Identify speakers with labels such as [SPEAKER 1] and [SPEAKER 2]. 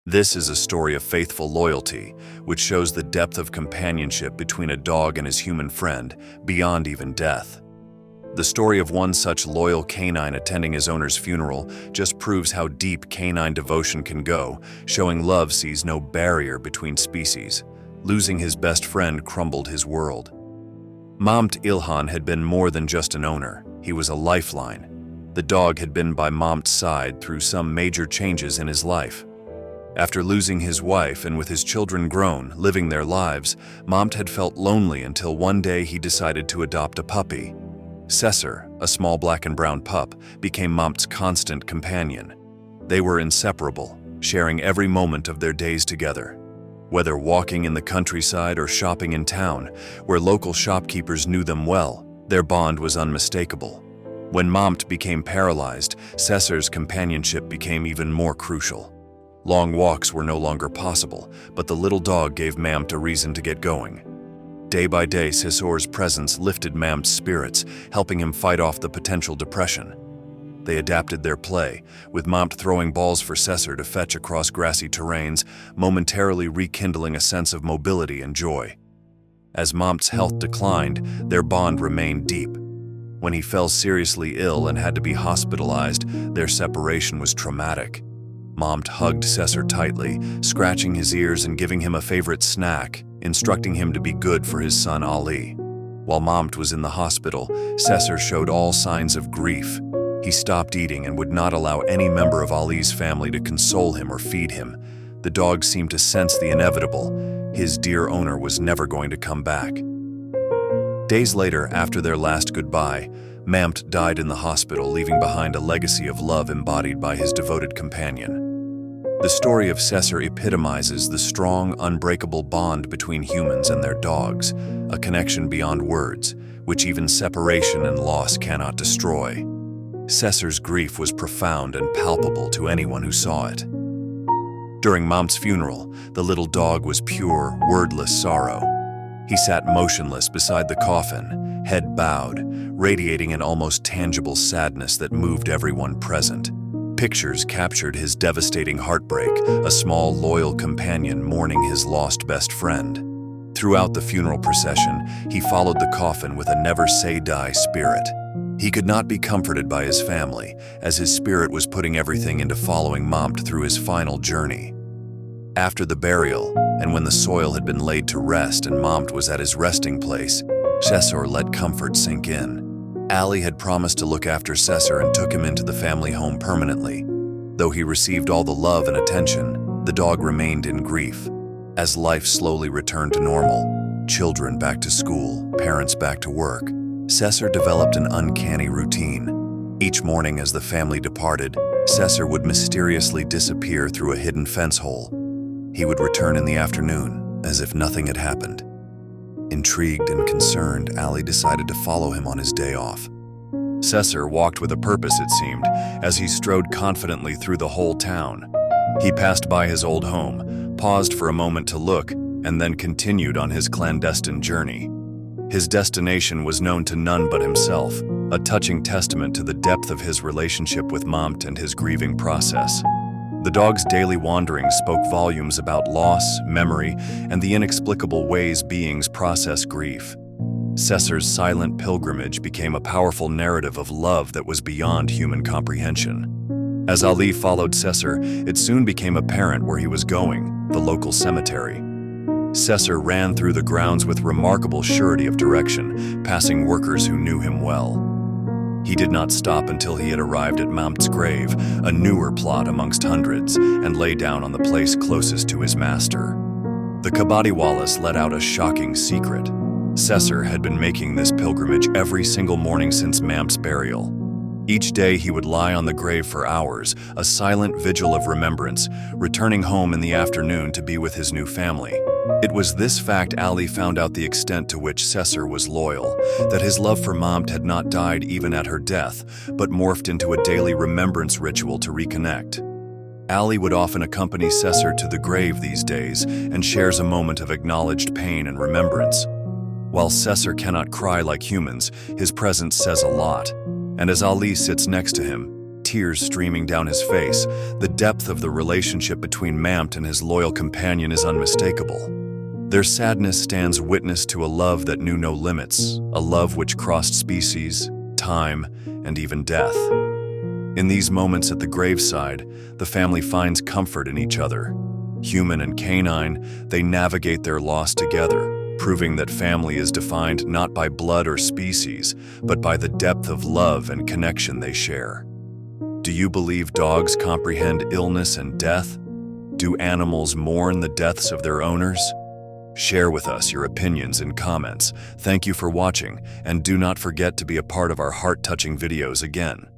[SPEAKER 1] This is a story of faithful loyalty, which shows the depth of companionship between a dog and his human friend, beyond even death. The story of one such loyal canine attending his owner's funeral just proves how deep canine devotion can go, showing love sees no barrier between species. Losing his best friend crumbled his world. Mamt Ilhan had been more than just an owner, he was a lifeline. The dog had been by Mamt's side through some major changes in his life. After losing his wife and with his children grown, living their lives, Mamt had felt lonely until one day he decided to adopt a puppy. Cesar, a small black and brown pup, became Mamt's constant companion. They were inseparable, sharing every moment of their days together. Whether walking in the countryside or shopping in town, where local shopkeepers knew them well, their bond was unmistakable. When Mamt became paralyzed, Cesar's companionship became even more crucial. Long walks were no longer possible, but the little dog gave Mamt a reason to get going. Day by day, Cesar's presence lifted Mamt's spirits, helping him fight off the potential depression. They adapted their play, with Mamt throwing balls for Cesar to fetch across grassy terrains, momentarily rekindling a sense of mobility and joy. As Mamt's health declined, their bond remained deep. When he fell seriously ill and had to be hospitalized, their separation was traumatic. Mamt hugged Cesar tightly, scratching his ears and giving him a favorite snack, instructing him to be good for his son Ali. While Mamt was in the hospital, Cesar showed all signs of grief. He stopped eating and would not allow any member of Ali's family to console him or feed him. The dog seemed to sense the inevitable. His dear owner was never going to come back. Days later, after their last goodbye, Mamt died in the hospital, leaving behind a legacy of love embodied by his devoted companion. The story of Cesar epitomizes the strong, unbreakable bond between humans and their dogs, a connection beyond words, which even separation and loss cannot destroy. Cesar's grief was profound and palpable to anyone who saw it. During Mamt's funeral, the little dog was pure, wordless sorrow. He sat motionless beside the coffin, head bowed, radiating an almost tangible sadness that moved everyone present. Pictures captured his devastating heartbreak, a small, loyal companion mourning his lost best friend. Throughout the funeral procession, he followed the coffin with a never-say-die spirit. He could not be comforted by his family, as his spirit was putting everything into following Mamt through his final journey. After the burial, and when the soil had been laid to rest and Mamt was at his resting place, Cesar let comfort sink in. Ali had promised to look after Cesar and took him into the family home permanently. Though he received all the love and attention, the dog remained in grief. As life slowly returned to normal, children back to school, parents back to work, Cesar developed an uncanny routine. Each morning as the family departed, Cesar would mysteriously disappear through a hidden fence hole. He would return in the afternoon, as if nothing had happened. Intrigued and concerned, Ali decided to follow him on his day off. Cesar walked with a purpose, it seemed, as he strode confidently through the whole town. He passed by his old home, paused for a moment to look, and then continued on his clandestine journey. His destination was known to none but himself, a touching testament to the depth of his relationship with Mamt and his grieving process. The dog's daily wanderings spoke volumes about loss, memory, and the inexplicable ways beings process grief. Cesar's silent pilgrimage became a powerful narrative of love that was beyond human comprehension. As Ali followed Cesar, it soon became apparent where he was going, the local cemetery. Cesar ran through the grounds with remarkable surety of direction, passing workers who knew him well. He did not stop until he had arrived at Mamt's grave, a newer plot amongst hundreds, and lay down on the place closest to his master. The Kabadiwalas let out a shocking secret. Cesar had been making this pilgrimage every single morning since Mamt's burial. Each day he would lie on the grave for hours, a silent vigil of remembrance, returning home in the afternoon to be with his new family. It was this fact Ali found out the extent to which Cesar was loyal, that his love for Mamt had not died even at her death, but morphed into a daily remembrance ritual to reconnect. Ali would often accompany Cesar to the grave these days and shares a moment of acknowledged pain and remembrance. While Cesar cannot cry like humans, his presence says a lot, and as Ali sits next to him, tears streaming down his face. The depth of the relationship between Mamt and his loyal companion is unmistakable. Their sadness stands witness to a love that knew no limits, a love which crossed species, time, and even death. In these moments at the graveside, the family finds comfort in each other. Human and canine, they navigate their loss together, proving that family is defined not by blood or species, but by the depth of love and connection they share. Do you believe dogs comprehend illness and death? Do animals mourn the deaths of their owners? Share with us your opinions in comments. Thank you for watching, and do not forget to be a part of our heart-touching videos again.